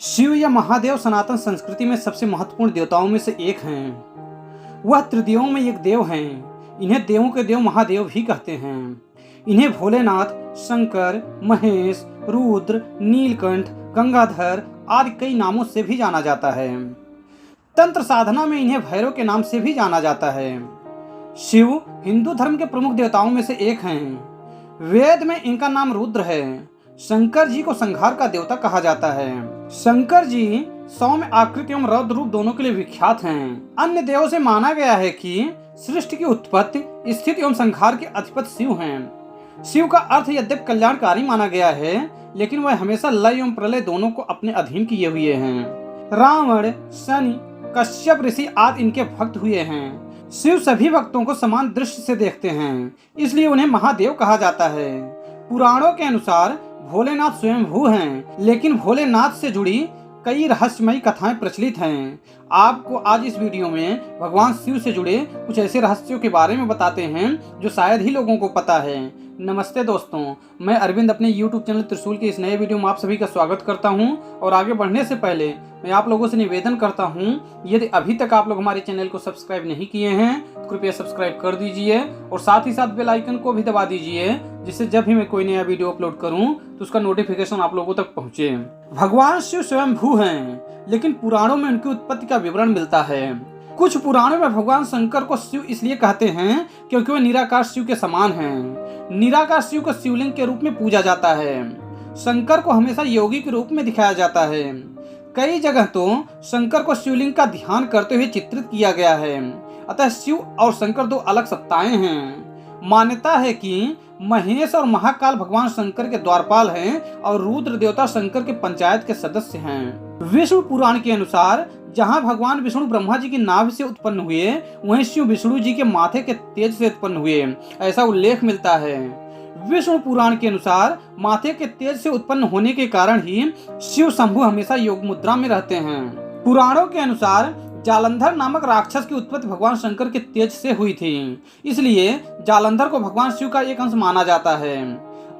शिव या महादेव सनातन संस्कृति में सबसे महत्वपूर्ण देवताओं में से एक हैं। वह त्रिदेवों में एक देव हैं। इन्हें देवों के देव महादेव भी कहते हैं। इन्हें भोलेनाथ, शंकर, महेश, रुद्र, नीलकंठ, गंगाधर आदि कई नामों से भी जाना जाता है। तंत्र साधना में इन्हें भैरव के नाम से भी जाना जाता है। शिव हिंदू धर्म के प्रमुख देवताओं में से एक हैं। वेद में इनका नाम रुद्र है। शंकर जी को संहार का देवता कहा जाता है। शंकर जी सौम्य आकृति एवं रौद्र रूप दोनों के लिए विख्यात हैं। अन्य देवों से माना गया है कि सृष्टि की उत्पत्ति, स्थिति एवं संहार के अधिपति शिव हैं। शिव का अर्थ यद्यपि कल्याणकारी माना गया है, लेकिन वह हमेशा लय एवं प्रलय दोनों को अपने अधीन किए हुए हैं। रावण, शनि, कश्यप ऋषि आदि इनके भक्त हुए हैं। शिव सभी भक्तों को समान दृष्टि से देखते हैं, इसलिए उन्हें महादेव कहा जाता है। पुराणों के अनुसार भोलेनाथ स्वयंभू हैं, लेकिन भोलेनाथ से जुड़ी कई रहस्यमयी कथाएं प्रचलित हैं। आपको आज इस वीडियो में भगवान शिव से जुड़े कुछ ऐसे रहस्यों के बारे में बताते हैं जो शायद ही लोगों को पता है। नमस्ते दोस्तों, मैं अरविंद अपने YouTube चैनल त्रिशूल के इस नए वीडियो में आप सभी का स्वागत करता हूं। और आगे बढ़ने से पहले मैं आप लोगों से निवेदन करता हूं, यदि अभी तक आप लोग हमारे चैनल को सब्सक्राइब नहीं किए हैं तो कृपया सब्सक्राइब कर दीजिए और साथ ही साथ बेल आइकन को भी दबा दीजिए, जिससे जब भी मैं कोई नया वीडियो अपलोड करूं तो उसका नोटिफिकेशन आप लोगों तक पहुंचे। भगवान शिव स्वयंभू हैं, लेकिन पुराणों में उनकी उत्पत्ति का विवरण मिलता है। कुछ पुराणों में भगवान शंकर को शिव इसलिए कहते हैं क्योंकि वे निराकार शिव के समान हैं। निराकार शिव को शिवलिंग के रूप में पूजा जाता है। शंकर को हमेशा योगी के रूप में दिखाया जाता है। कई जगह तो शंकर को शिवलिंग का ध्यान करते हुए चित्रित किया गया है। अतः शिव और शंकर दो अलग सत्ताएं हैं। मान्यता है कि महेश और महाकाल भगवान शंकर के द्वारपाल हैं और रुद्र देवता शंकर के पंचायत के सदस्य हैं। विष्णु पुराण के अनुसार जहां भगवान विष्णु ब्रह्मा जी की नाभि से उत्पन्न हुए, वहीं शिव विष्णु जी के माथे के तेज से उत्पन्न हुए, ऐसा उल्लेख मिलता है। विष्णु पुराण के अनुसार माथे के तेज से उत्पन्न होने के कारण ही शिव शंभु हमेशा योग मुद्रा में रहते हैं। पुराणों के अनुसार जालंधर नामक राक्षस की उत्पत्ति भगवान शंकर के तेज से हुई थी, इसलिए जालंधर को भगवान शिव का एक अंश माना जाता है।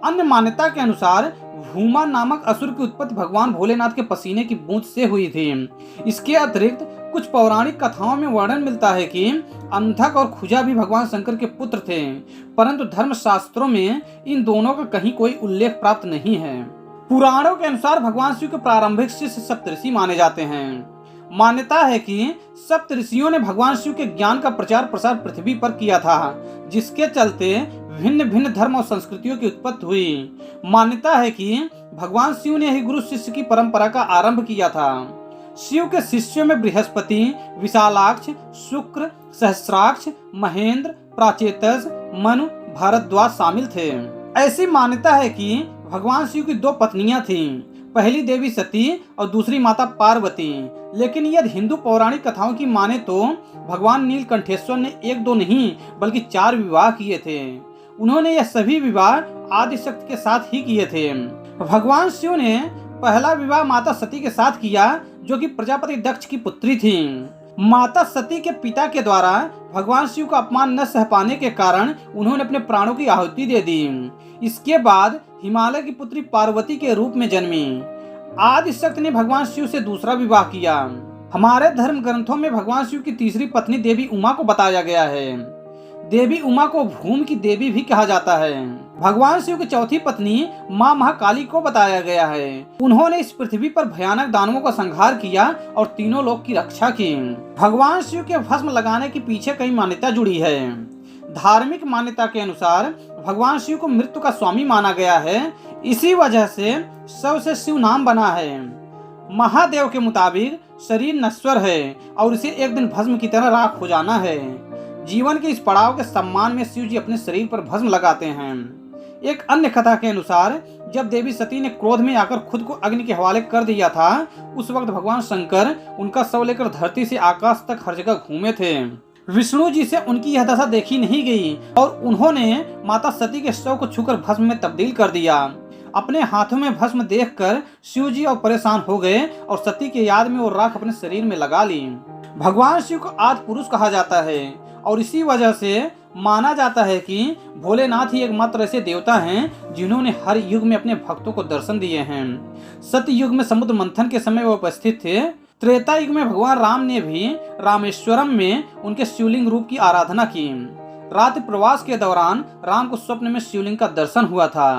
अन्य मान्यता के अनुसार भूमा नामक असुर की उत्पत्ति भगवान भोलेनाथ के पसीने की बूंद से हुई थी। इसके अतिरिक्त कुछ पौराणिक कथाओं में वर्णन मिलता है कि अंधक और खुजा भी भगवान शंकर के पुत्र थे, परंतु धर्म शास्त्रों में इन दोनों का कहीं कोई उल्लेख प्राप्त नहीं है। पुराणों के अनुसार भगवान शिव के प्रारंभिक शिष्य सप्तऋषि माने जाते हैं। मान्यता है कि सप्तऋषियों ने भगवान शिव के ज्ञान का प्रचार प्रसार पृथ्वी पर किया था, जिसके चलते भिन्न भिन्न धर्म और संस्कृतियों की उत्पत्ति हुई। मान्यता है कि भगवान शिव ने ही गुरु शिष्य की परंपरा का आरंभ किया था। शिव के शिष्यों में बृहस्पति, विशालाक्ष, शुक्र, सहस्राक्ष, महेंद्र, प्राचेतस, मनु, भारद्वाज शामिल थे। ऐसी मान्यता है कि भगवान शिव की दो पत्नियां थीं, पहली देवी सती और दूसरी माता पार्वती। लेकिन यदि हिंदू पौराणिक कथाओं की माने तो भगवान नीलकंठेश्वर ने एक दो नहीं बल्कि 4 विवाह किए थे। उन्होंने यह सभी विवाह आदिशक्ति के साथ ही किए थे। भगवान शिव ने पहला विवाह माता सती के साथ किया, जो कि प्रजापति दक्ष की पुत्री थी। माता सती के पिता के द्वारा भगवान शिव का अपमान न सह पाने के कारण उन्होंने अपने प्राणों की आहुति दे दी। इसके बाद हिमालय की पुत्री पार्वती के रूप में जन्मी। आदिशक्ति ने भगवान शिव से दूसरा विवाह किया। हमारे धर्म ग्रंथों में भगवान शिव की तीसरी पत्नी देवी उमा को बताया गया है। देवी उमा को भूमि की देवी भी कहा जाता है। भगवान शिव की चौथी पत्नी मां महाकाली को बताया गया है। उन्होंने इस पृथ्वी पर भयानक दानवों का संहार किया और तीनों लोक की रक्षा की। भगवान शिव के भस्म लगाने के पीछे कई मान्यता जुड़ी है। धार्मिक मान्यता के अनुसार भगवान शिव को मृत्यु का स्वामी माना गया है, इसी वजह से शव से शिव नाम बना है। महादेव के मुताबिक शरीर नश्वर है और इसे एक दिन भस्म की तरह राख हो जाना है। जीवन के इस पड़ाव के सम्मान में शिव जी अपने शरीर पर भस्म लगाते हैं। एक अन्य कथा के अनुसार जब देवी सती ने क्रोध में आकर खुद को अग्नि के हवाले कर दिया था, उस वक्त भगवान शंकर उनका शव लेकर धरती से आकाश तक हर जगह घूमे थे। विष्णु जी से उनकी यह दशा देखी नहीं गई और उन्होंने माता सती के शव को छूकर भस्म में तब्दील कर दिया। अपने हाथों में भस्म देखकर शिव जी और परेशान हो गए और सती के याद में वो राख अपने शरीर में लगा ली। भगवान शिव को आदि पुरुष कहा जाता है और इसी वजह से माना जाता है कि भोलेनाथ ही एकमात्र ऐसे देवता हैं जिन्होंने हर युग में अपने भक्तों को दर्शन दिए हैं। सत्य युग में समुद्र मंथन के समय वो उपस्थित थे। त्रेता युग में भगवान राम ने भी रामेश्वरम में उनके शिवलिंग रूप की आराधना की। रात्रि प्रवास के दौरान राम को स्वप्न में शिवलिंग का दर्शन हुआ था।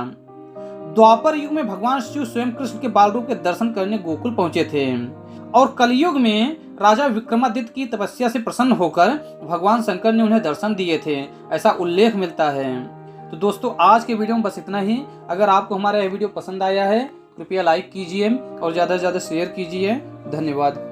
द्वापर युग में भगवान शिव स्वयं कृष्ण के बाल रूप के दर्शन करने गोकुल पहुंचे थे और कलयुग में राजा विक्रमादित्य की तपस्या से प्रसन्न होकर भगवान शंकर ने उन्हें दर्शन दिए थे, ऐसा उल्लेख मिलता है। तो दोस्तों आज के वीडियो में बस इतना ही। अगर आपको हमारा यह वीडियो पसंद आया है कृपया लाइक कीजिए और ज़्यादा से ज़्यादा शेयर कीजिए। धन्यवाद।